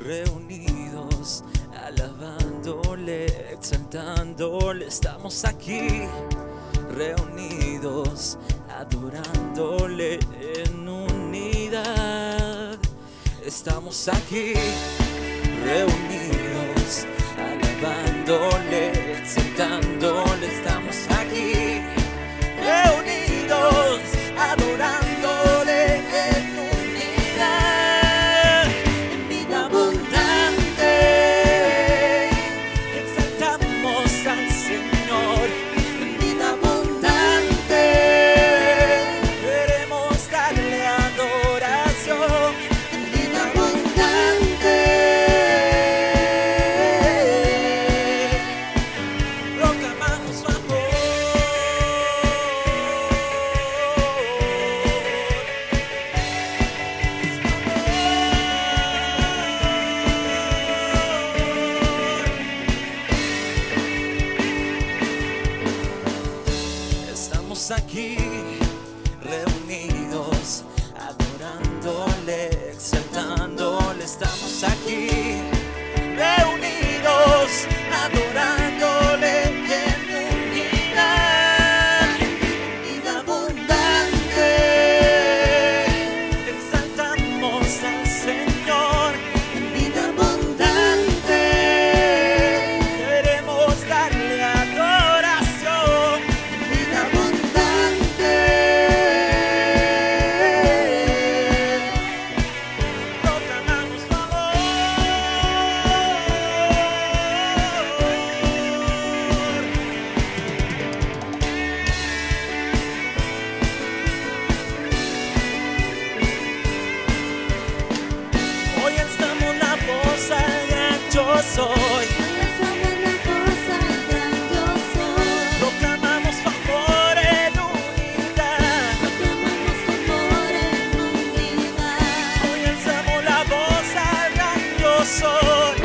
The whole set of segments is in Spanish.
reunidos, alabándole, exaltándole, estamos aquí, reunidos, adorándole en unidad. Estamos aquí, reunidos, alabándole, exaltándole, estamos aquí, reunidos, adorándole en unidad, en vida abundante, exaltamos al Señor, en vida abundante, queremos darle adoración, en vida abundante, proclamamos su amor. Estamos aquí, reunidos, adorándole, exaltándole. Estamos aquí, reunidos, adorándole en unidad, en vida abundante. Exaltamos al Señor en vida abundante. Queremos darle adoración en vida abundante. Proclamamos su amor. Hoy alzamos la voz al gran yo soy. Proclamamos su amor en unidad. Hoy alzamos la voz al gran yo soy.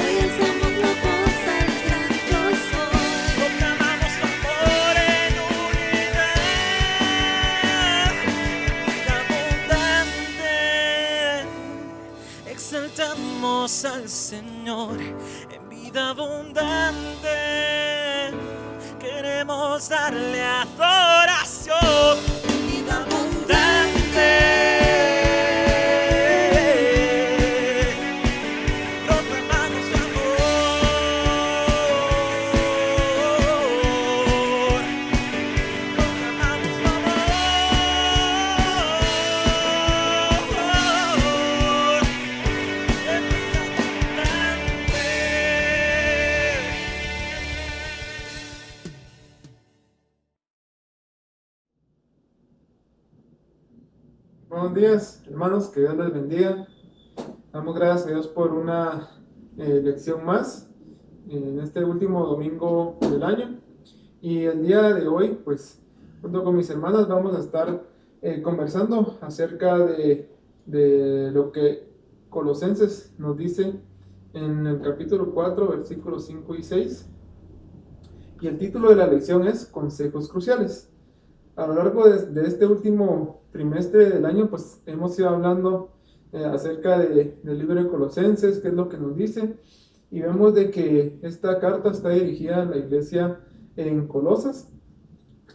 Proclamamos su amor en unidad. Vida abundante. Exaltamos al Señor en vida abundante. Queremos darle adoración en vida abundante. Proclamamos su amor. Proclamamos su amor. En vida abundante. Buenos días, hermanos, que Dios les bendiga. Damos gracias a Dios por una lección más en este último domingo del año. Y el día de hoy, pues, junto con mis hermanas, vamos a estar conversando acerca de lo que Colosenses nos dice en el capítulo 4, versículos 5 y 6. Y el título de la lección es Consejos Cruciales. A lo largo de este último trimestre del año, pues hemos ido hablando acerca del libro de Colosenses, qué es lo que nos dice, y vemos de que esta carta está dirigida a la iglesia en Colosas,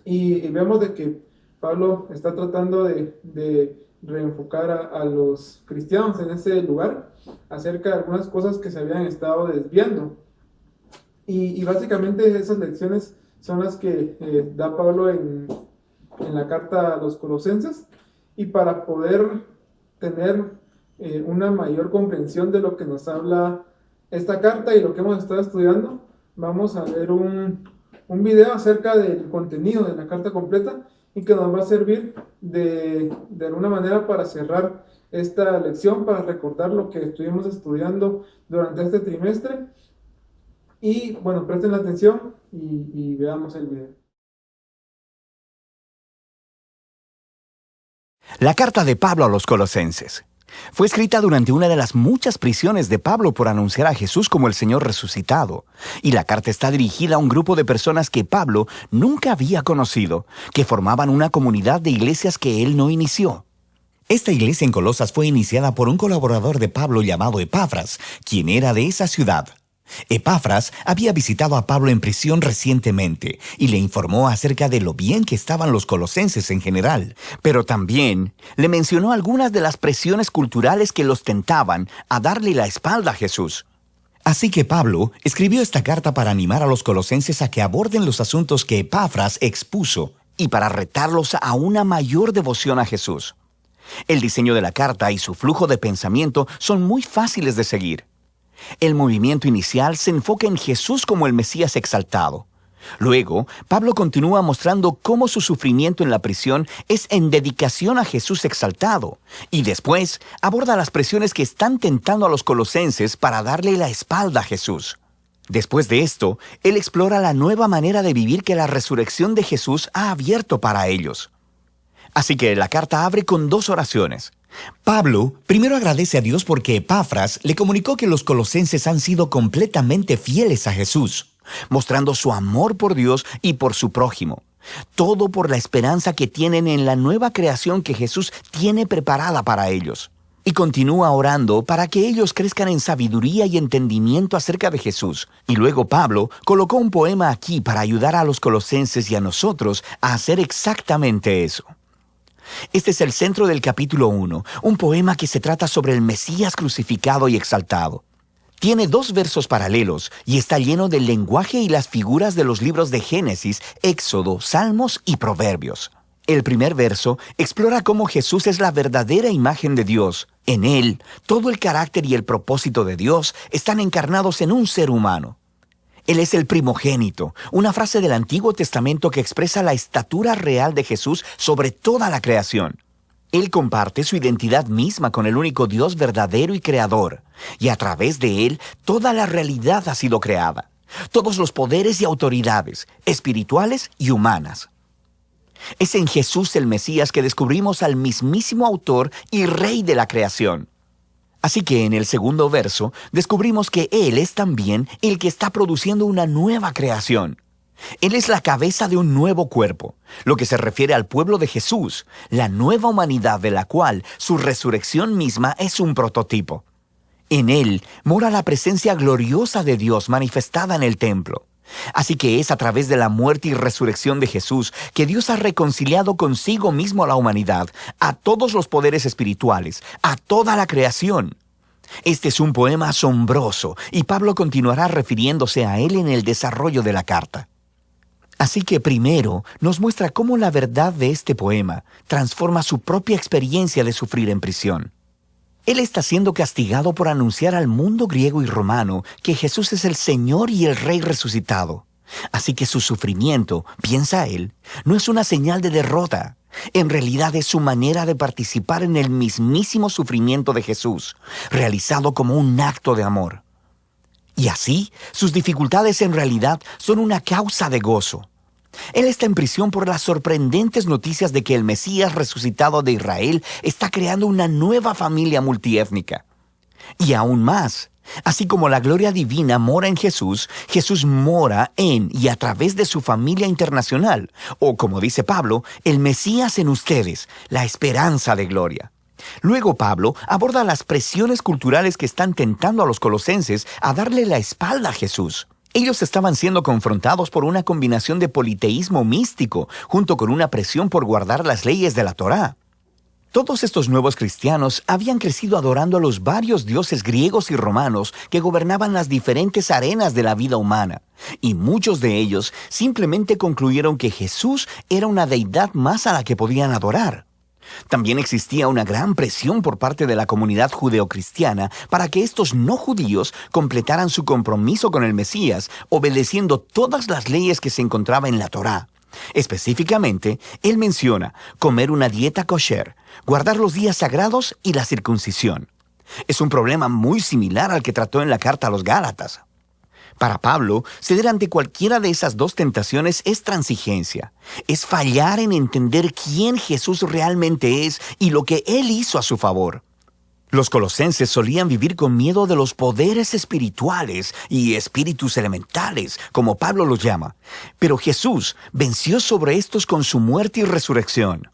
y vemos de que Pablo está tratando de reenfocar a los cristianos en ese lugar acerca de algunas cosas que se habían estado desviando. Y básicamente esas lecciones son las que da Pablo en la carta a los Colosenses, y para poder tener una mayor comprensión de lo que nos habla esta carta y lo que hemos estado estudiando, vamos a ver un video acerca del contenido de la carta completa, y que nos va a servir de alguna manera para cerrar esta lección, para recordar lo que estuvimos estudiando durante este trimestre. Y bueno, presten la atención y veamos el video. La carta de Pablo a los Colosenses fue escrita durante una de las muchas prisiones de Pablo por anunciar a Jesús como el Señor resucitado. Y la carta está dirigida a un grupo de personas que Pablo nunca había conocido, que formaban una comunidad de iglesias que él no inició. Esta iglesia en Colosas fue iniciada por un colaborador de Pablo llamado Epafras, quien era de esa ciudad. Epafras había visitado a Pablo en prisión recientemente y le informó acerca de lo bien que estaban los colosenses en general, pero también le mencionó algunas de las presiones culturales que los tentaban a darle la espalda a Jesús. Así que Pablo escribió esta carta para animar a los colosenses a que aborden los asuntos que Epafras expuso y para retarlos a una mayor devoción a Jesús. El diseño de la carta y su flujo de pensamiento son muy fáciles de seguir. El movimiento inicial se enfoca en Jesús como el Mesías exaltado. Luego, Pablo continúa mostrando cómo su sufrimiento en la prisión es en dedicación a Jesús exaltado, y después aborda las presiones que están tentando a los colosenses para darle la espalda a Jesús. Después de esto, él explora la nueva manera de vivir que la resurrección de Jesús ha abierto para ellos. Así que la carta abre con 2 oraciones. Pablo primero agradece a Dios porque Epafras le comunicó que los colosenses han sido completamente fieles a Jesús, mostrando su amor por Dios y por su prójimo. Todo por la esperanza que tienen en la nueva creación que Jesús tiene preparada para ellos. Y continúa orando para que ellos crezcan en sabiduría y entendimiento acerca de Jesús. Y luego Pablo colocó un poema aquí para ayudar a los colosenses y a nosotros a hacer exactamente eso. Este es el centro del capítulo 1, un poema que se trata sobre el Mesías crucificado y exaltado. Tiene 2 versos paralelos y está lleno del lenguaje y las figuras de los libros de Génesis, Éxodo, Salmos y Proverbios. El primer verso explora cómo Jesús es la verdadera imagen de Dios. En él, todo el carácter y el propósito de Dios están encarnados en un ser humano. Él es el primogénito, una frase del Antiguo Testamento que expresa la estatura real de Jesús sobre toda la creación. Él comparte su identidad misma con el único Dios verdadero y creador, y a través de él toda la realidad ha sido creada, todos los poderes y autoridades, espirituales y humanas. Es en Jesús el Mesías que descubrimos al mismísimo autor y rey de la creación. Así que en el segundo verso descubrimos que Él es también el que está produciendo una nueva creación. Él es la cabeza de un nuevo cuerpo, lo que se refiere al pueblo de Jesús, la nueva humanidad de la cual su resurrección misma es un prototipo. En Él mora la presencia gloriosa de Dios manifestada en el templo. Así que es a través de la muerte y resurrección de Jesús que Dios ha reconciliado consigo mismo a la humanidad, a todos los poderes espirituales, a toda la creación. Este es un poema asombroso y Pablo continuará refiriéndose a él en el desarrollo de la carta. Así que primero nos muestra cómo la verdad de este poema transforma su propia experiencia de sufrir en prisión. Él está siendo castigado por anunciar al mundo griego y romano que Jesús es el Señor y el Rey resucitado. Así que su sufrimiento, piensa él, no es una señal de derrota. En realidad es su manera de participar en el mismísimo sufrimiento de Jesús, realizado como un acto de amor. Y así, sus dificultades en realidad son una causa de gozo. Él está en prisión por las sorprendentes noticias de que el Mesías resucitado de Israel está creando una nueva familia multiétnica. Y aún más, así como la gloria divina mora en Jesús, Jesús mora en y a través de su familia internacional, o como dice Pablo, el Mesías en ustedes, la esperanza de gloria. Luego Pablo aborda las presiones culturales que están tentando a los colosenses a darle la espalda a Jesús. Ellos estaban siendo confrontados por una combinación de politeísmo místico, junto con una presión por guardar las leyes de la Torá. Todos estos nuevos cristianos habían crecido adorando a los varios dioses griegos y romanos que gobernaban las diferentes arenas de la vida humana, y muchos de ellos simplemente concluyeron que Jesús era una deidad más a la que podían adorar. También existía una gran presión por parte de la comunidad judeocristiana para que estos no judíos completaran su compromiso con el Mesías, obedeciendo todas las leyes que se encontraban en la Torá. Específicamente, él menciona comer una dieta kosher, guardar los días sagrados y la circuncisión. Es un problema muy similar al que trató en la carta a los Gálatas. Para Pablo, ceder ante cualquiera de esas 2 tentaciones es transigencia. Es fallar en entender quién Jesús realmente es y lo que Él hizo a su favor. Los colosenses solían vivir con miedo de los poderes espirituales y espíritus elementales, como Pablo los llama. Pero Jesús venció sobre estos con su muerte y resurrección.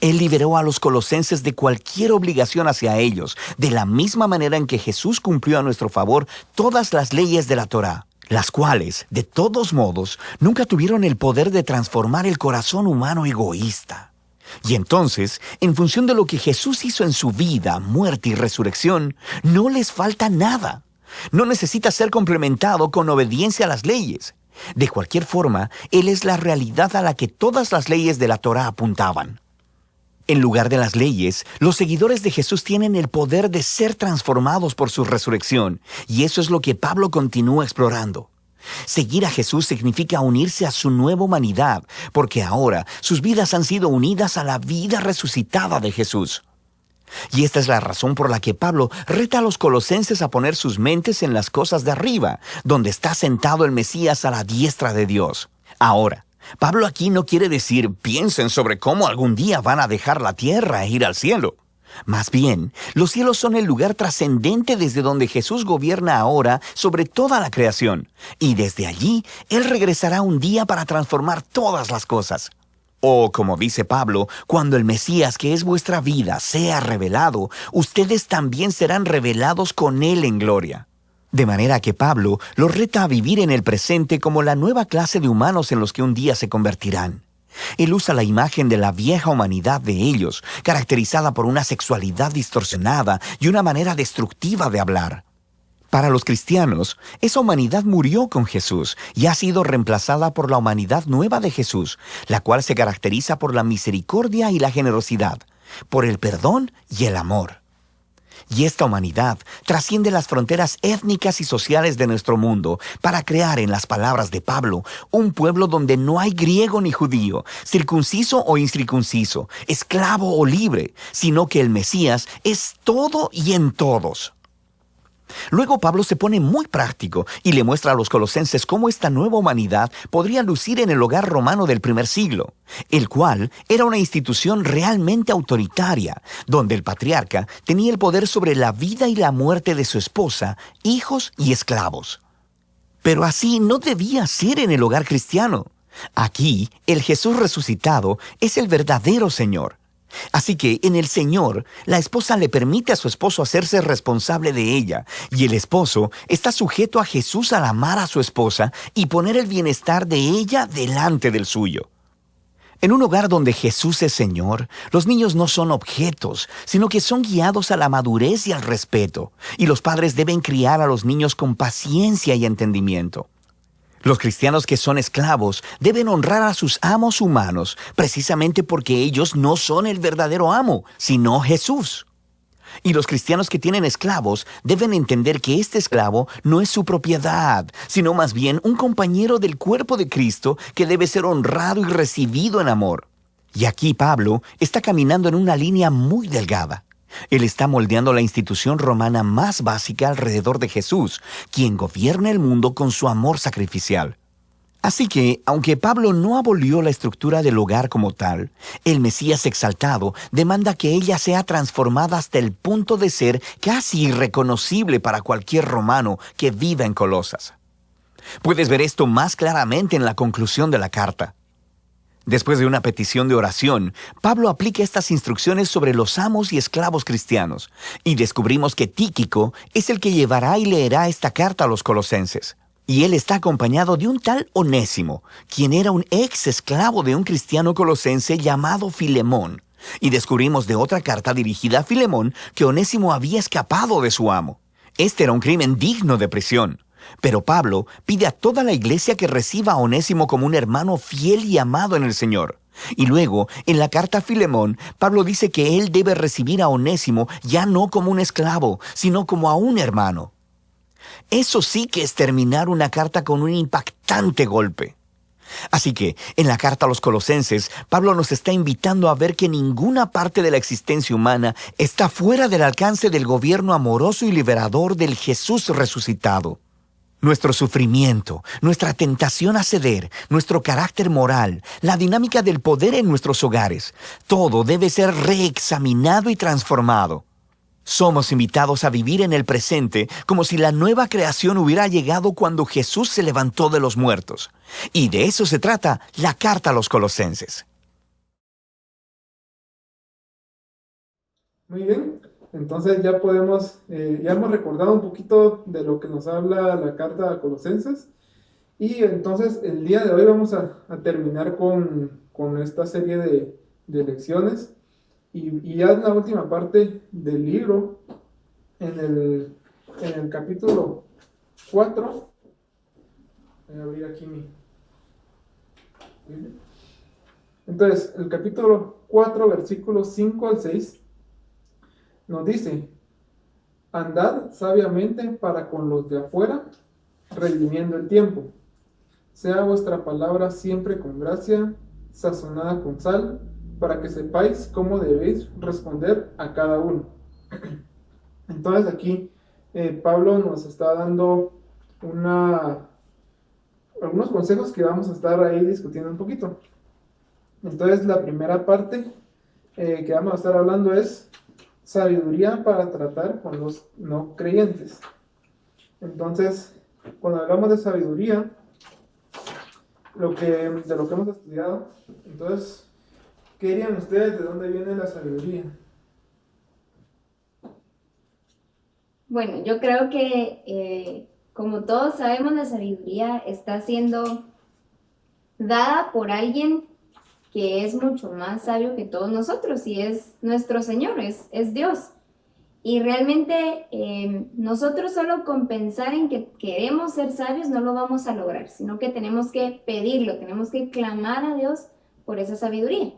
Él liberó a los colosenses de cualquier obligación hacia ellos, de la misma manera en que Jesús cumplió a nuestro favor todas las leyes de la Torá, las cuales, de todos modos, nunca tuvieron el poder de transformar el corazón humano egoísta. Y entonces, en función de lo que Jesús hizo en su vida, muerte y resurrección, no les falta nada. No necesita ser complementado con obediencia a las leyes. De cualquier forma, Él es la realidad a la que todas las leyes de la Torá apuntaban. En lugar de las leyes, los seguidores de Jesús tienen el poder de ser transformados por su resurrección, y eso es lo que Pablo continúa explorando. Seguir a Jesús significa unirse a su nueva humanidad, porque ahora sus vidas han sido unidas a la vida resucitada de Jesús. Y esta es la razón por la que Pablo reta a los colosenses a poner sus mentes en las cosas de arriba, donde está sentado el Mesías a la diestra de Dios. Ahora, Pablo aquí no quiere decir piensen sobre cómo algún día van a dejar la tierra e ir al cielo. Más bien, los cielos son el lugar trascendente desde donde Jesús gobierna ahora sobre toda la creación, y desde allí Él regresará un día para transformar todas las cosas. O, como dice Pablo, cuando el Mesías, que es vuestra vida, sea revelado, ustedes también serán revelados con Él en gloria. De manera que Pablo los reta a vivir en el presente como la nueva clase de humanos en los que un día se convertirán. Él usa la imagen de la vieja humanidad de ellos, caracterizada por una sexualidad distorsionada y una manera destructiva de hablar. Para los cristianos, esa humanidad murió con Jesús y ha sido reemplazada por la humanidad nueva de Jesús, la cual se caracteriza por la misericordia y la generosidad, por el perdón y el amor. Y esta humanidad trasciende las fronteras étnicas y sociales de nuestro mundo para crear, en las palabras de Pablo, un pueblo donde no hay griego ni judío, circunciso o incircunciso, esclavo o libre, sino que el Mesías es todo y en todos. Luego Pablo se pone muy práctico y le muestra a los colosenses cómo esta nueva humanidad podría lucir en el hogar romano del primer siglo, el cual era una institución realmente autoritaria, donde el patriarca tenía el poder sobre la vida y la muerte de su esposa, hijos y esclavos. Pero así no debía ser en el hogar cristiano. Aquí, el Jesús resucitado es el verdadero Señor. Así que en el Señor, la esposa le permite a su esposo hacerse responsable de ella, y el esposo está sujeto a Jesús al amar a su esposa y poner el bienestar de ella delante del suyo. En un hogar donde Jesús es Señor, los niños no son objetos, sino que son guiados a la madurez y al respeto, y los padres deben criar a los niños con paciencia y entendimiento. Los cristianos que son esclavos deben honrar a sus amos humanos, precisamente porque ellos no son el verdadero amo, sino Jesús. Y los cristianos que tienen esclavos deben entender que este esclavo no es su propiedad, sino más bien un compañero del cuerpo de Cristo que debe ser honrado y recibido en amor. Y aquí Pablo está caminando en una línea muy delgada. Él está moldeando la institución romana más básica alrededor de Jesús, quien gobierna el mundo con su amor sacrificial. Así que, aunque Pablo no abolió la estructura del hogar como tal, el Mesías exaltado demanda que ella sea transformada hasta el punto de ser casi irreconocible para cualquier romano que viva en Colosas. Puedes ver esto más claramente en la conclusión de la carta. Después de una petición de oración, Pablo aplica estas instrucciones sobre los amos y esclavos cristianos, y descubrimos que Tíquico es el que llevará y leerá esta carta a los colosenses. Y él está acompañado de un tal Onésimo, quien era un ex esclavo de un cristiano colosense llamado Filemón. Y descubrimos de otra carta dirigida a Filemón que Onésimo había escapado de su amo. Este era un crimen digno de prisión. Pero Pablo pide a toda la iglesia que reciba a Onésimo como un hermano fiel y amado en el Señor. Y luego, en la carta a Filemón, Pablo dice que él debe recibir a Onésimo ya no como un esclavo, sino como a un hermano. Eso sí que es terminar una carta con un impactante golpe. Así que, en la carta a los colosenses, Pablo nos está invitando a ver que ninguna parte de la existencia humana está fuera del alcance del gobierno amoroso y liberador del Jesús resucitado. Nuestro sufrimiento, nuestra tentación a ceder, nuestro carácter moral, la dinámica del poder en nuestros hogares, todo debe ser reexaminado y transformado. Somos invitados a vivir en el presente como si la nueva creación hubiera llegado cuando Jesús se levantó de los muertos. Y de eso se trata la carta a los colosenses. Muy bien, entonces ya podemos, ya hemos recordado un poquito de lo que nos habla la carta a Colosenses. Y entonces el día de hoy vamos a terminar con esta serie de lecciones. Y ya en la última parte del libro, en el capítulo 4, voy a abrir aquí mi... Entonces, el capítulo 4, versículos 5 al 6, nos dice: andad sabiamente para con los de afuera, redimiendo el tiempo. Sea vuestra palabra siempre con gracia, sazonada con sal, para que sepáis cómo debéis responder a cada uno. Entonces aquí Pablo nos está dando algunos consejos que vamos a estar ahí discutiendo un poquito. Entonces la primera parte que vamos a estar hablando es sabiduría para tratar con los no creyentes. Entonces, cuando hablamos de sabiduría, de lo que hemos estudiado, entonces, ¿qué dirían ustedes de dónde viene la sabiduría? Bueno, yo creo que, como todos sabemos, la sabiduría está siendo dada por alguien que es mucho más sabio que todos nosotros, y es nuestro Señor, es Dios. Y realmente nosotros solo con pensar en que queremos ser sabios no lo vamos a lograr, sino que tenemos que pedirlo, tenemos que clamar a Dios por esa sabiduría.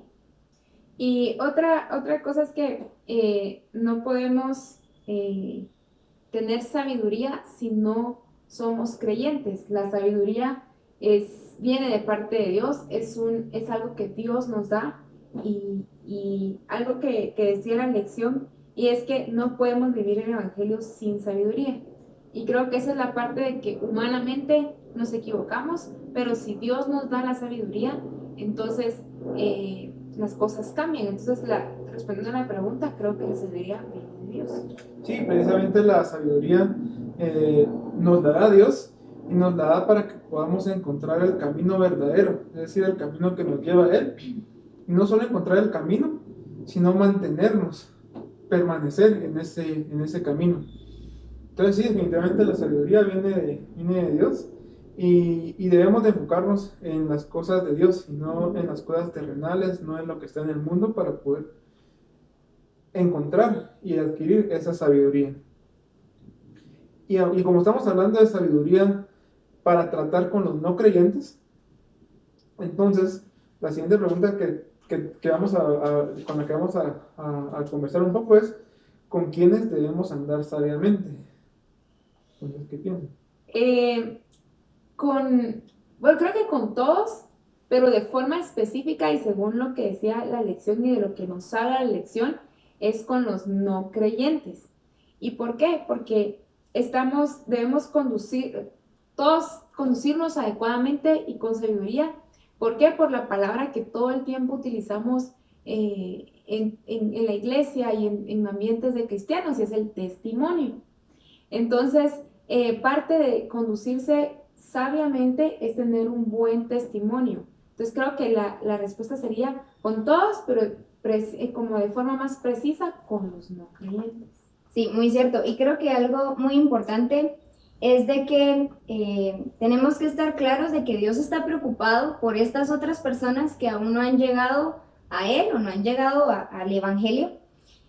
Y otra cosa es que no podemos tener sabiduría si no somos creyentes. La sabiduría viene de parte de Dios, es algo que Dios nos da, y algo que decía la lección, y es que no podemos vivir el Evangelio sin sabiduría. Y creo que esa es la parte de que humanamente nos equivocamos, pero si Dios nos da la sabiduría, entonces las cosas cambian. Entonces, respondiendo a la pregunta, creo que la sabiduría viene de Dios. Sí, precisamente la sabiduría nos la da Dios, y nos la da para que podamos encontrar el camino verdadero, es decir, el camino que nos lleva a Él. Y no solo encontrar el camino, sino mantenernos, permanecer en ese camino. Entonces sí, definitivamente la sabiduría viene de Dios, y debemos de enfocarnos en las cosas de Dios y no en las cosas terrenales, no en lo que está en el mundo, para poder encontrar y adquirir esa sabiduría. Y como estamos hablando de sabiduría para tratar con los no creyentes, entonces la siguiente pregunta que vamos con la que vamos a conversar un poco es: ¿con quiénes debemos andar sabiamente? Entonces, ¿qué piensan? Bueno, creo que con todos, pero de forma específica y según lo que decía la lección y de lo que nos habla la lección, es con los no creyentes. ¿Y por qué? Porque debemos todos conducirnos adecuadamente y con sabiduría. ¿Por qué? Por la palabra que todo el tiempo utilizamos en la iglesia y en ambientes de cristianos, y es el testimonio. Entonces, parte de conducirse sabiamente es tener un buen testimonio. Entonces, creo que la respuesta sería con todos, pero como de forma más precisa, con los no creyentes. Sí, muy cierto. Y creo que algo muy importante es de que tenemos que estar claros de que Dios está preocupado por estas otras personas que aún no han llegado a Él o no han llegado al Evangelio.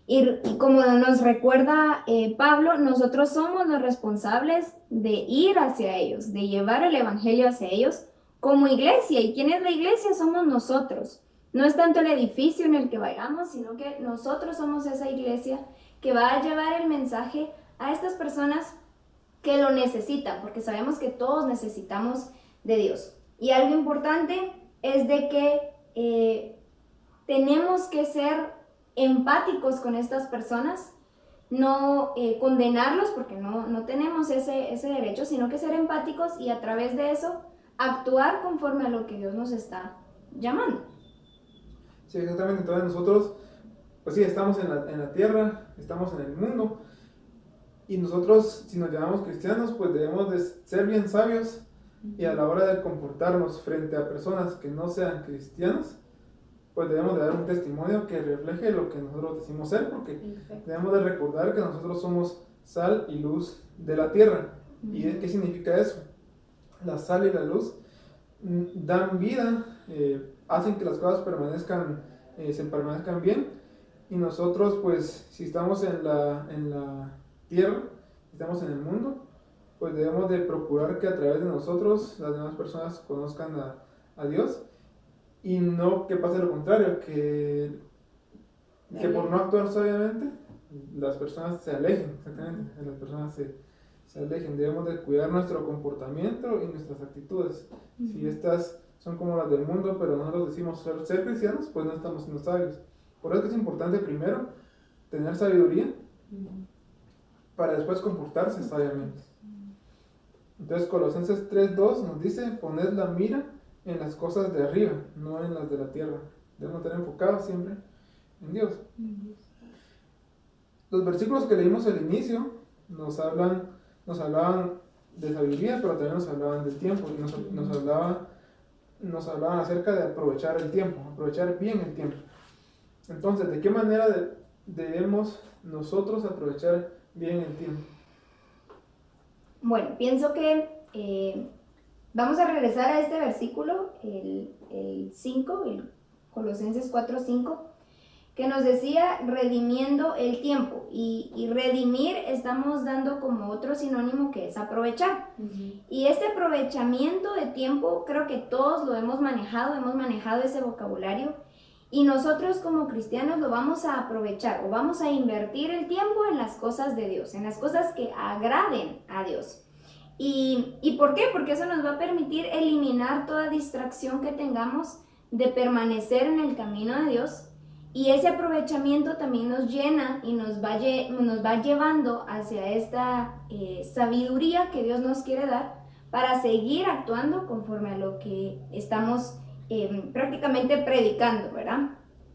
Y como nos recuerda Pablo, nosotros somos los responsables de ir hacia ellos, de llevar el Evangelio hacia ellos como iglesia. ¿Y quién es la iglesia? Somos nosotros. No es tanto el edificio en el que vayamos, sino que nosotros somos esa iglesia que va a llevar el mensaje a estas personas que lo necesitan, porque sabemos que todos necesitamos de Dios. Y algo importante es de que tenemos que ser empáticos con estas personas, no condenarlos, porque no tenemos ese derecho, sino que ser empáticos y a través de eso actuar conforme a lo que Dios nos está llamando. Sí, exactamente. Entonces nosotros, pues sí, estamos en la tierra, estamos en el mundo, y nosotros, si nos llamamos cristianos, pues debemos de ser bien sabios, y a la hora de comportarnos frente a personas que no sean cristianos, pues debemos de dar un testimonio que refleje lo que nosotros decimos ser, porque Perfecto. debemos de recordar que nosotros somos sal y luz de la tierra. ¿Y qué significa eso? La sal y la luz dan vida, hacen que las cosas se permanezcan bien, y nosotros, pues, si estamos en la tierra, si estamos en el mundo, pues debemos de procurar que a través de nosotros las demás personas conozcan a Dios, y no que pase lo contrario, que por no actuar sabiamente las personas se alejen, exactamente, las personas se alejen. Debemos de cuidar nuestro comportamiento y nuestras actitudes. Si estas son como las del mundo, pero nosotros decimos ser cristianos, pues no estamos siendo sabios. Por eso es importante primero tener sabiduría para después comportarse sabiamente. Entonces Colosenses 3:2 nos dice: poned la mira en las cosas de arriba, no en las de la tierra. Debemos estar enfocados siempre en Dios. Los versículos que leímos al inicio nos hablaban de sabiduría, pero también nos hablaban del tiempo, y nos hablaban acerca de aprovechar el tiempo, aprovechar bien el tiempo. Entonces, ¿de qué manera debemos nosotros aprovechar bien el tiempo? Bueno, pienso que vamos a regresar a este versículo, el 5, el Colosenses 4:5, que nos decía redimiendo el tiempo. Y redimir estamos dando como otro sinónimo, que es aprovechar. Y este aprovechamiento de tiempo creo que todos lo hemos manejado ese vocabulario, y nosotros como cristianos lo vamos a aprovechar, o vamos a invertir el tiempo en las cosas de Dios, en las cosas que agraden a Dios. ¿Y por qué? Porque eso nos va a permitir eliminar toda distracción que tengamos de permanecer en el camino de Dios. Y ese aprovechamiento también nos llena y nos va llevando hacia esta sabiduría que Dios nos quiere dar para seguir actuando conforme a lo que estamos prácticamente predicando, ¿verdad?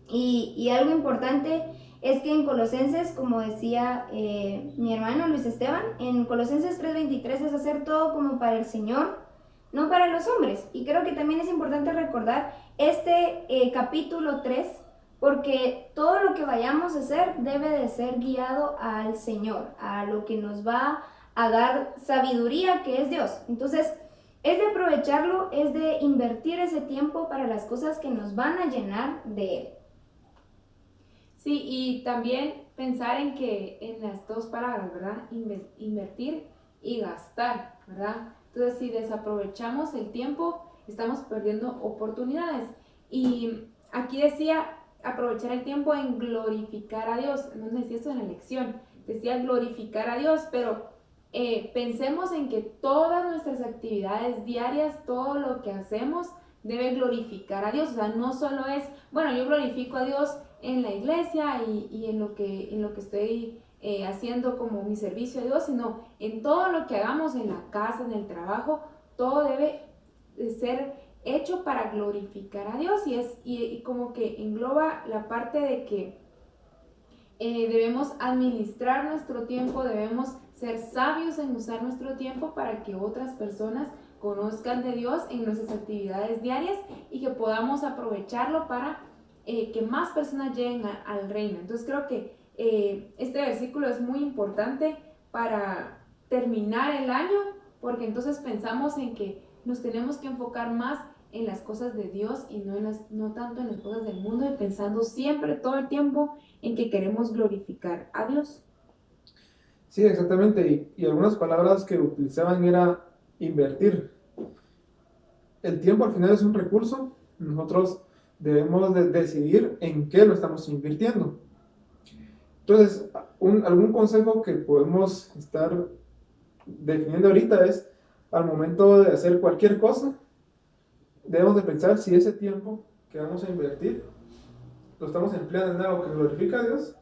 Y algo importante es que en Colosenses, como decía mi hermano Luis Esteban, en Colosenses 3:23 es hacer todo como para el Señor, no para los hombres. Y creo que también es importante recordar este capítulo 3, porque todo lo que vayamos a hacer debe de ser guiado al Señor, a lo que nos va a dar sabiduría, que es Dios. Entonces, es de aprovecharlo, es de invertir ese tiempo para las cosas que nos van a llenar de Él. Sí, y también pensar en que en las dos palabras, ¿verdad? Invertir y gastar, ¿verdad? Entonces, si desaprovechamos el tiempo, estamos perdiendo oportunidades. Y aquí decía aprovechar el tiempo en glorificar a Dios. No decía esto en la lección, decía glorificar a Dios, pero pensemos en que todas nuestras actividades diarias, todo lo que hacemos, debe glorificar a Dios. O sea, no solo es, bueno, yo glorifico a Dios en la iglesia y en lo que estoy haciendo como mi servicio a Dios, sino en todo lo que hagamos en la casa, en el trabajo, todo debe de ser hecho para glorificar a Dios, y como que engloba la parte de que debemos administrar nuestro tiempo, debemos ser sabios en usar nuestro tiempo para que otras personas conozcan de Dios en nuestras actividades diarias, y que podamos aprovecharlo para que más personas lleguen al reino. Entonces creo que este versículo es muy importante para terminar el año, porque entonces pensamos en que nos tenemos que enfocar más en las cosas de Dios y no tanto en las cosas del mundo, y pensando siempre, todo el tiempo, en que queremos glorificar a Dios. Sí, exactamente, y algunas palabras que utilizaban era invertir. El tiempo al final es un recurso, nosotros debemos de decidir en qué lo estamos invirtiendo. Entonces, algún consejo que podemos estar definiendo ahorita es, al momento de hacer cualquier cosa, debemos de pensar si ese tiempo que vamos a invertir lo estamos empleando en algo que glorifica a Dios,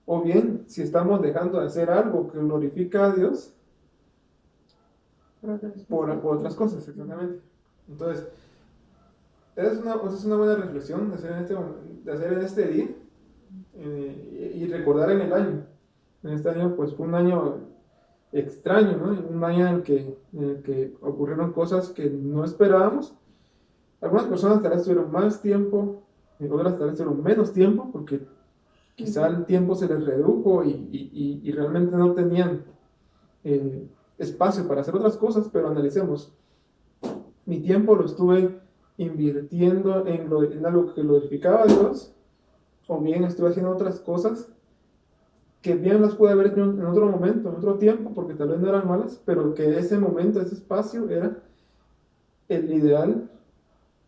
o bien si estamos dejando de hacer algo que glorifica a Dios por otras cosas, exactamente. Entonces, es una buena reflexión de hacer en este día, y recordar en el año. En este año, pues fue un año extraño, ¿no? Un año en el que ocurrieron cosas que no esperábamos. Algunas personas tal vez tuvieron más tiempo otras tal vez tuvieron menos tiempo porque quizá el tiempo se les redujo y realmente no tenían espacio para hacer otras cosas, pero analicemos. Mi tiempo lo estuve invirtiendo en algo que glorificaba a Dios, o bien estuve haciendo otras cosas que bien las pude haber hecho en otro momento, en otro tiempo, porque tal vez no eran malas, pero que ese momento, ese espacio era el ideal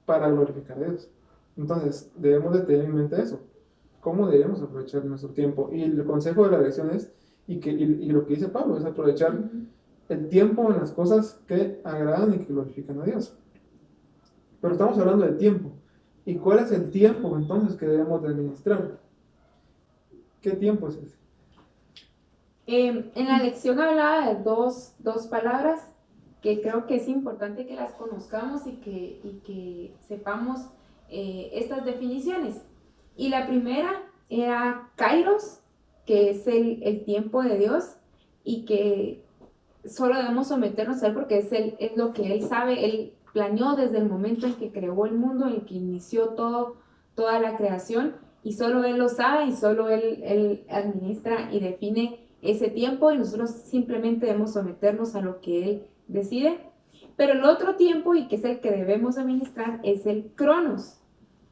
para glorificar a Dios. Entonces, debemos de tener en mente eso. ¿Cómo debemos aprovechar nuestro tiempo? Y el consejo de la lección es, y lo que dice Pablo, es aprovechar el tiempo en las cosas que agradan y que glorifican a Dios. Pero estamos hablando de tiempo. ¿Y cuál es el tiempo entonces que debemos de administrar? ¿Qué tiempo es ese? En la lección hablaba de dos palabras que creo que es importante que las conozcamos y que sepamos estas definiciones. Y la primera era Kairos, que es el tiempo de Dios y que solo debemos someternos a Él porque es lo que Él sabe. Él planeó desde el momento en que creó el mundo, en que inició toda la creación, y solo Él lo sabe y solo Él administra y define ese tiempo, y nosotros simplemente debemos someternos a lo que Él decide. Pero el otro tiempo, y que es el que debemos administrar, es el Cronos,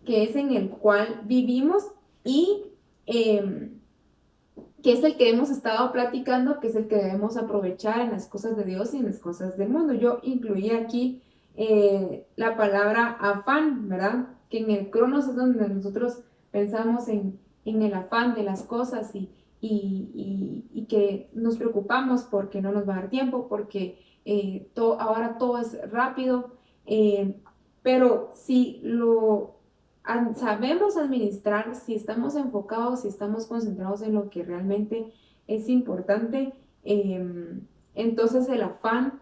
que es en el cual vivimos y que es el que hemos estado platicando, que es el que debemos aprovechar en las cosas de Dios y en las cosas del mundo. Yo incluí aquí la palabra afán, ¿verdad? Que en el Cronos es donde nosotros pensamos en el afán de las cosas y que nos preocupamos porque no nos va a dar tiempo, porque ahora todo es rápido, pero si lo sabemos administrar, si estamos enfocados, si estamos concentrados en lo que realmente es importante, entonces el afán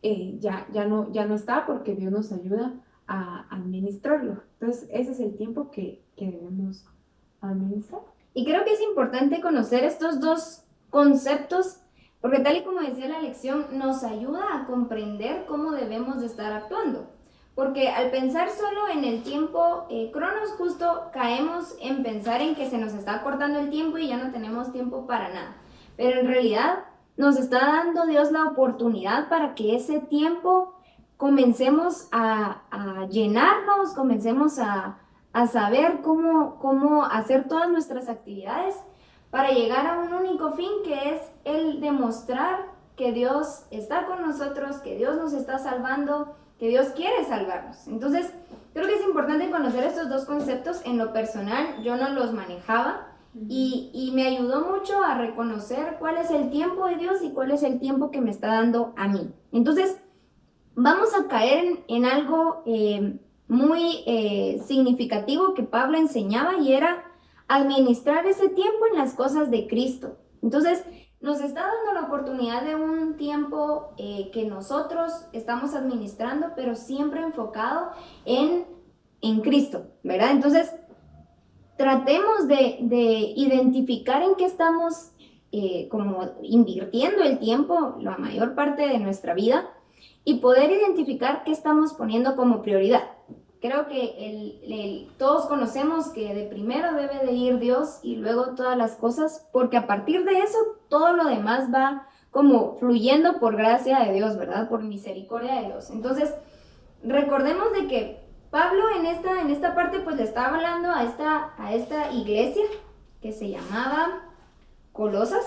ya no está, porque Dios nos ayuda a administrarlo. Entonces ese es el tiempo que debemos administrar. Y creo que es importante conocer estos dos conceptos, porque tal y como decía la lección, nos ayuda a comprender cómo debemos de estar actuando. Porque al pensar solo en el tiempo Cronos, justo caemos en pensar en que se nos está cortando el tiempo y ya no tenemos tiempo para nada. Pero en realidad nos está dando Dios la oportunidad para que ese tiempo comencemos a llenarnos, comencemos a saber cómo hacer todas nuestras actividades para llegar a un único fin, que es el demostrar que Dios está con nosotros, que Dios nos está salvando, que Dios quiere salvarnos. Entonces, creo que es importante conocer estos dos conceptos. En lo personal, yo no los manejaba y me ayudó mucho a reconocer cuál es el tiempo de Dios y cuál es el tiempo que me está dando a mí. Entonces, vamos a caer en algo muy significativo que Pablo enseñaba, y era administrar ese tiempo en las cosas de Cristo. Entonces, nos está dando la oportunidad de un tiempo que nosotros estamos administrando, pero siempre enfocado en Cristo, ¿verdad? Entonces, tratemos de identificar en qué estamos como invirtiendo el tiempo la mayor parte de nuestra vida, y poder identificar qué estamos poniendo como prioridad. Creo que todos conocemos que de primero debe de ir Dios y luego todas las cosas, porque a partir de eso todo lo demás va como fluyendo por gracia de Dios, ¿verdad? Por misericordia de Dios. Entonces, recordemos de que Pablo en esta parte pues le estaba hablando a esta iglesia que se llamaba Colosas,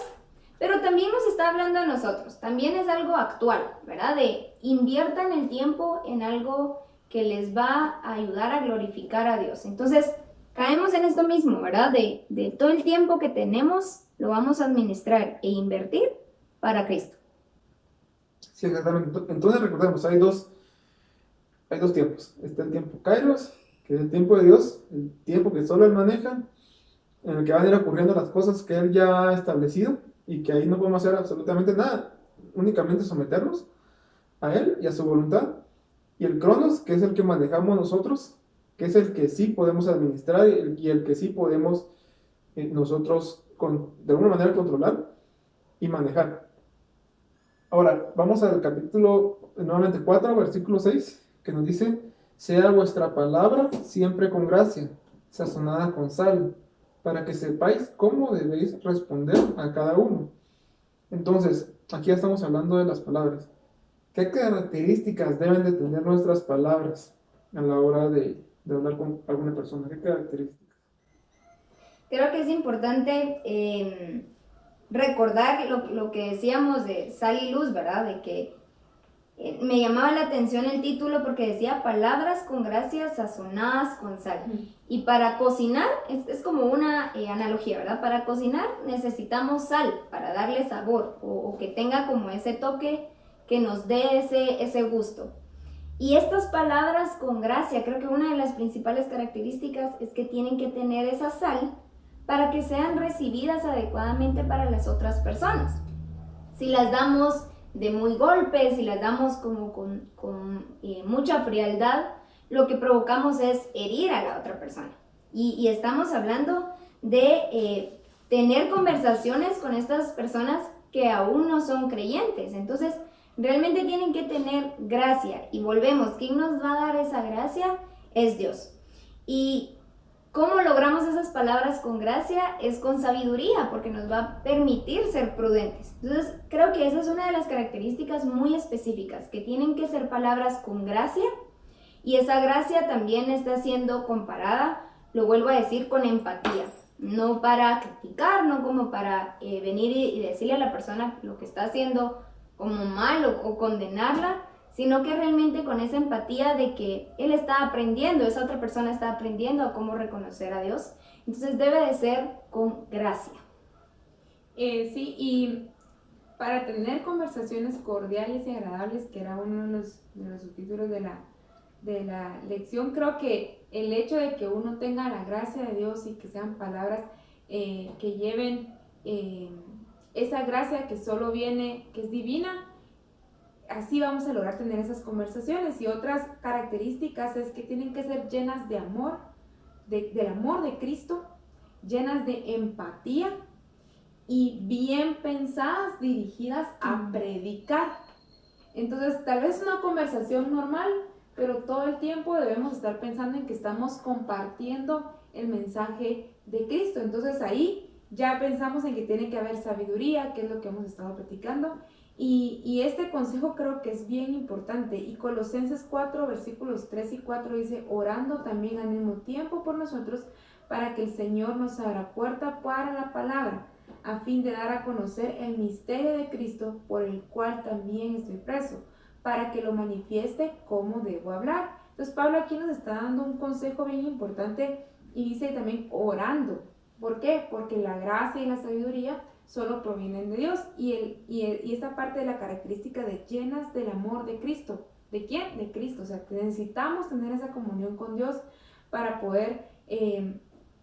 pero también nos está hablando a nosotros. También es algo actual, ¿verdad? De inviertan el tiempo en algo que les va a ayudar a glorificar a Dios. Entonces, caemos en esto mismo, ¿verdad? De todo el tiempo que tenemos, lo vamos a administrar e invertir para Cristo. Sí, exactamente. Entonces recordemos, hay dos tiempos. Está el tiempo Kairos, que es el tiempo de Dios, el tiempo que solo Él maneja, en el que van a ir ocurriendo las cosas que Él ya ha establecido, y que ahí no podemos hacer absolutamente nada, únicamente someternos a Él y a su voluntad. Y el Cronos, que es el que manejamos nosotros, que es el que sí podemos administrar y el que sí podemos nosotros de alguna manera controlar y manejar. Ahora, vamos al capítulo nuevamente 4, versículo 6, que nos dice: sea vuestra palabra siempre con gracia, sazonada con sal, para que sepáis cómo debéis responder a cada uno. Entonces, aquí ya estamos hablando de las palabras. ¿Qué características deben de tener nuestras palabras a la hora de hablar con alguna persona? ¿Qué características? Creo que es importante recordar lo que decíamos de sal y luz, ¿verdad? De que me llamaba la atención el título porque decía palabras con gracia sazonadas con sal. Y para cocinar, es como una analogía, ¿verdad? Para cocinar necesitamos sal para darle sabor o que tenga como ese toque que nos dé ese gusto. Y estas palabras con gracia, creo que una de las principales características es que tienen que tener esa sal para que sean recibidas adecuadamente para las otras personas. Si las damos de muy golpe, si las damos como con mucha frialdad, lo que provocamos es herir a la otra persona. Y estamos hablando de tener conversaciones con estas personas que aún no son creyentes. Entonces, realmente tienen que tener gracia. Y volvemos, ¿quién nos va a dar esa gracia? Es Dios. Y ¿cómo logramos esas palabras con gracia? Es con sabiduría, porque nos va a permitir ser prudentes. Entonces, creo que esa es una de las características muy específicas, que tienen que ser palabras con gracia, y esa gracia también está siendo comparada, lo vuelvo a decir, con empatía. No para criticar, no como para venir y decirle a la persona lo que está haciendo como mal o condenarla, sino que realmente con esa empatía de que él está aprendiendo, esa otra persona está aprendiendo a cómo reconocer a Dios. Entonces debe de ser con gracia. Sí, y para tener conversaciones cordiales y agradables, que era uno de los subtítulos de la lección, creo que el hecho de que uno tenga la gracia de Dios y que sean palabras que lleven esa gracia que solo viene, que es divina, así vamos a lograr tener esas conversaciones. Y otras características es que tienen que ser llenas de amor, del amor de Cristo, llenas de empatía y bien pensadas, dirigidas a predicar. Entonces, tal vez una conversación normal, pero todo el tiempo debemos estar pensando en que estamos compartiendo el mensaje de Cristo. Entonces ahí ya pensamos en que tiene que haber sabiduría, que es lo que hemos estado platicando. Y este consejo creo que es bien importante. Y Colosenses 4, versículos 3 y 4 dice, orando también al mismo tiempo por nosotros, para que el Señor nos abra puerta para la palabra, a fin de dar a conocer el misterio de Cristo, por el cual también estoy preso, para que lo manifieste cómo debo hablar. Entonces Pablo aquí nos está dando un consejo bien importante y dice también orando. ¿Por qué? Porque la gracia y la sabiduría solo provienen de Dios. Y esta parte de la característica de llenas del amor de Cristo. ¿De quién? De Cristo. O sea, que necesitamos tener esa comunión con Dios para poder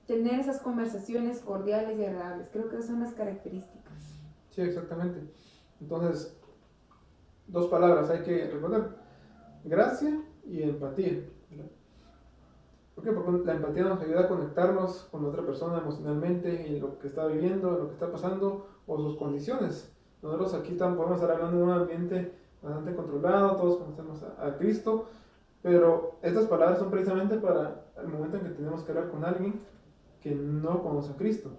tener esas conversaciones cordiales y agradables. Creo que esas son las características. Sí, exactamente. Entonces, dos palabras hay que recordar: gracia y empatía. ¿Por qué? Porque la empatía nos ayuda a conectarnos con otra persona emocionalmente en lo que está viviendo, en lo que está pasando o sus condiciones. Nosotros aquí podemos estar hablando de un ambiente bastante controlado, todos conocemos a Cristo, pero estas palabras son precisamente para el momento en que tenemos que hablar con alguien que no conoce a Cristo.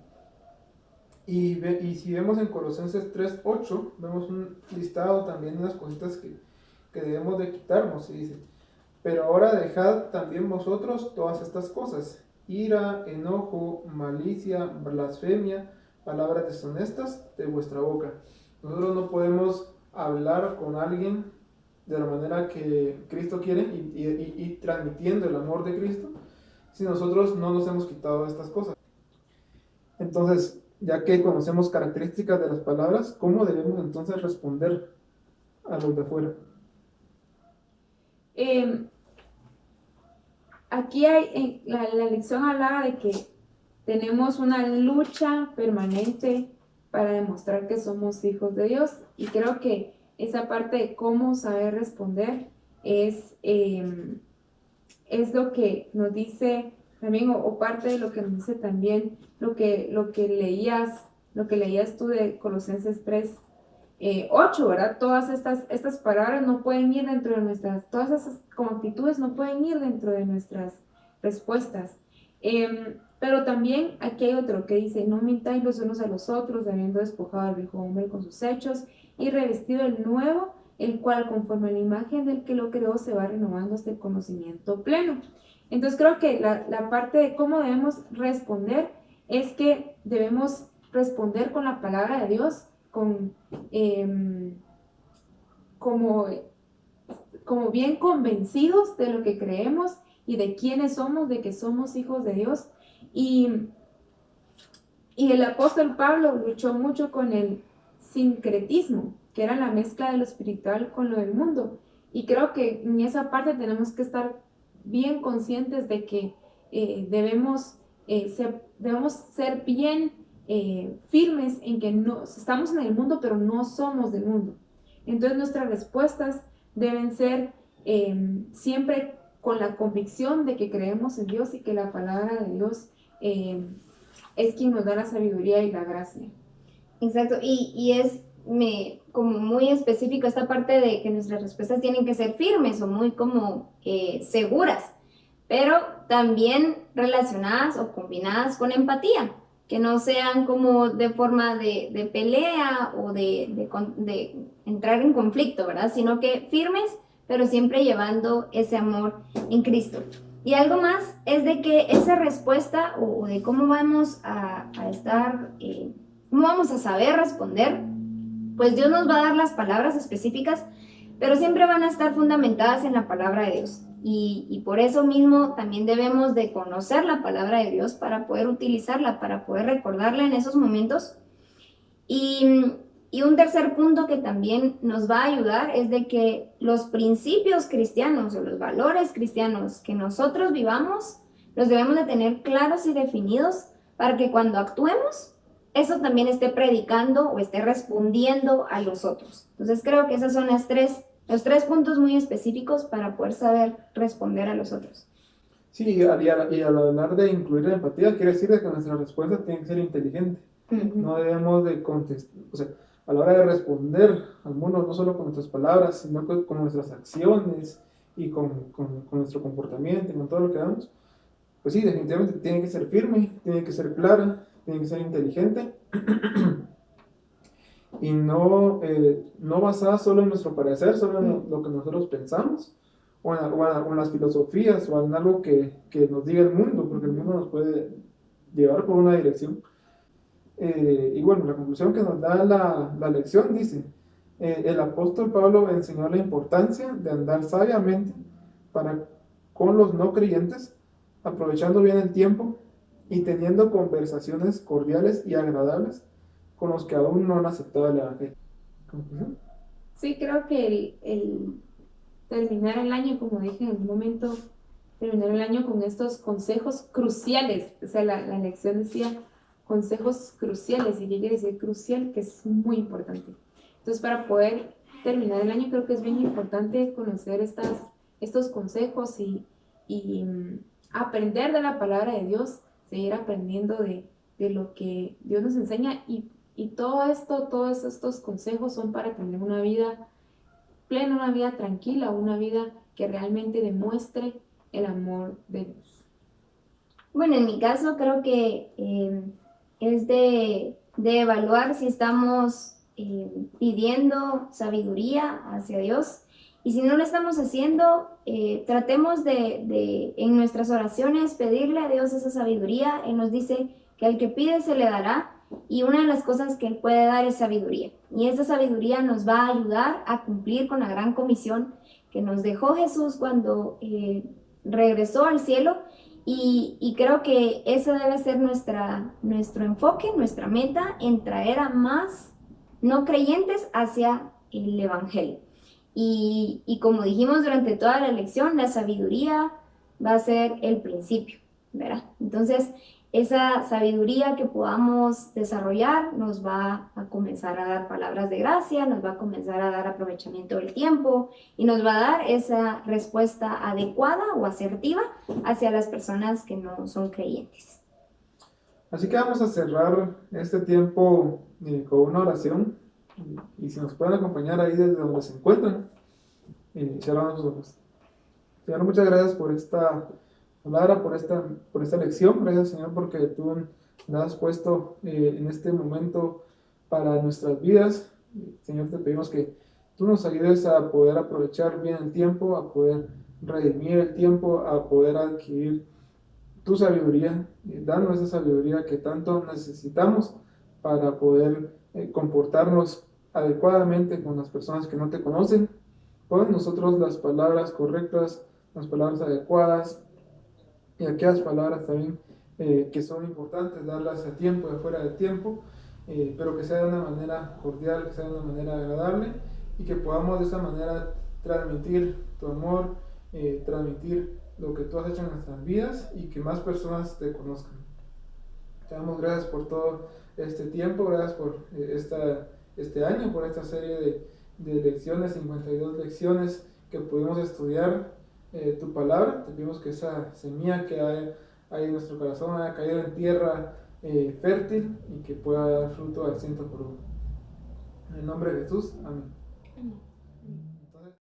Y si vemos en Colosenses 3:8, vemos un listado también de unas cositas que debemos de quitarnos, y dice: pero ahora dejad también vosotros todas estas cosas: ira, enojo, malicia, blasfemia, palabras deshonestas de vuestra boca. Nosotros no podemos hablar con alguien de la manera que Cristo quiere y transmitiendo el amor de Cristo si nosotros no nos hemos quitado estas cosas. Entonces, ya que conocemos características de las palabras, ¿cómo debemos entonces responder a los de afuera? Aquí la lección hablaba de que tenemos una lucha permanente para demostrar que somos hijos de Dios, y creo que esa parte de cómo saber responder es lo que nos dice también, o parte de lo que nos dice también lo que leías tú de Colosenses 3:8, ¿verdad? Todas estas palabras no pueden ir dentro de nuestras, todas esas como actitudes no pueden ir dentro de nuestras respuestas. Pero también aquí hay otro que dice, no mintáis los unos a los otros, habiendo despojado al viejo hombre con sus hechos y revestido el nuevo, el cual conforme a la imagen del que lo creó se va renovando hasta el conocimiento pleno. Entonces creo que la parte de cómo debemos responder es que debemos responder con la palabra de Dios, como bien convencidos de lo que creemos y de quiénes somos, de que somos hijos de Dios. Y el apóstol Pablo luchó mucho con el sincretismo, que era la mezcla de lo espiritual con lo del mundo. Y creo que en esa parte tenemos que estar bien conscientes de que debemos ser bien firmes en que no, estamos en el mundo, pero no somos del mundo. Entonces nuestras respuestas deben ser siempre con la convicción de que creemos en Dios y que la palabra de Dios es quien nos da la sabiduría y la gracia. Exacto, y es como muy específico esta parte de que nuestras respuestas tienen que ser firmes o muy como seguras, pero también relacionadas o combinadas con empatía, que no sean como de forma de pelea o de entrar en conflicto, ¿verdad? Sino que firmes, pero siempre llevando ese amor en Cristo. Y algo más es de que esa respuesta o de cómo vamos a estar, cómo vamos a saber responder, pues Dios nos va a dar las palabras específicas, pero siempre van a estar fundamentadas en la palabra de Dios. Y por eso mismo también debemos de conocer la palabra de Dios para poder utilizarla, para poder recordarla en esos momentos. Y un tercer punto que también nos va a ayudar es de que los principios cristianos o los valores cristianos que nosotros vivamos, los debemos de tener claros y definidos para que cuando actuemos, eso también esté predicando o esté respondiendo a los otros. Entonces creo que esos son los tres puntos muy específicos para poder saber responder a los otros. Sí, y al hablar de incluir la empatía, quiere decir que nuestra respuesta tiene que ser inteligente. No debemos de contestar, o sea, a la hora de responder al mundo, no solo con nuestras palabras, sino con nuestras acciones y con nuestro comportamiento y con todo lo que damos, pues sí, definitivamente tiene que ser firme, tiene que ser clara, tiene que ser inteligente y no basada solo en nuestro parecer, solo en lo que nosotros pensamos o en las filosofías o en algo que nos diga el mundo, porque el mundo nos puede llevar por una dirección. Y bueno, la conclusión que nos da la lección dice, el apóstol Pablo enseñó la importancia de andar sabiamente con los no creyentes, aprovechando bien el tiempo y teniendo conversaciones cordiales y agradables con los que aún no han aceptado el evangelio. ¿Conclusión? Sí, creo que el terminar el año, como dije en un momento, terminar el año con estos consejos cruciales, o sea, la lección decía consejos cruciales, y qué quiere decir crucial, que es muy importante. Entonces, para poder terminar el año, creo que es bien importante conocer estos consejos y aprender de la palabra de Dios, seguir aprendiendo de lo que Dios nos enseña, y todos estos consejos son para tener una vida plena, una vida tranquila, una vida que realmente demuestre el amor de Dios. Bueno, en mi caso creo que es de evaluar si estamos pidiendo sabiduría hacia Dios, y si no lo estamos haciendo, tratemos de en nuestras oraciones pedirle a Dios esa sabiduría. Él nos dice que al que pide se le dará, y una de las cosas que Él puede dar es sabiduría, y esa sabiduría nos va a ayudar a cumplir con la gran comisión que nos dejó Jesús cuando regresó al cielo. Y creo que ese debe ser nuestro enfoque, nuestra meta, en traer a más no creyentes hacia el Evangelio. Y como dijimos durante toda la lección, la sabiduría va a ser el principio, ¿verdad? Entonces, esa sabiduría que podamos desarrollar nos va a comenzar a dar palabras de gracia, nos va a comenzar a dar aprovechamiento del tiempo y nos va a dar esa respuesta adecuada o asertiva hacia las personas que no son creyentes. Así que vamos a cerrar este tiempo con una oración, y si nos pueden acompañar ahí desde donde se encuentran, cerramos sus ojos. Señor, muchas gracias por esta palabra, por esta lección. Gracias, Señor, porque tú nos has puesto en este momento para nuestras vidas. Señor, te pedimos que tú nos ayudes a poder aprovechar bien el tiempo, a poder redimir el tiempo, a poder adquirir tu sabiduría. Danos esa sabiduría que tanto necesitamos para poder comportarnos adecuadamente con las personas que no te conocen. Pon en nosotros las palabras correctas, las palabras adecuadas y aquellas palabras también que son importantes, darlas a tiempo y fuera de tiempo, pero que sea de una manera cordial, que sea de una manera agradable y que podamos de esa manera transmitir tu amor, transmitir lo que tú has hecho en nuestras vidas y que más personas te conozcan. Te damos gracias por todo este tiempo, gracias por este año, por esta serie de lecciones, 52 lecciones que pudimos estudiar tu palabra. Te pedimos que esa semilla que hay en nuestro corazón haya caído en tierra fértil y que pueda dar fruto al 100 por uno. En el nombre de Jesús, amén. Amén.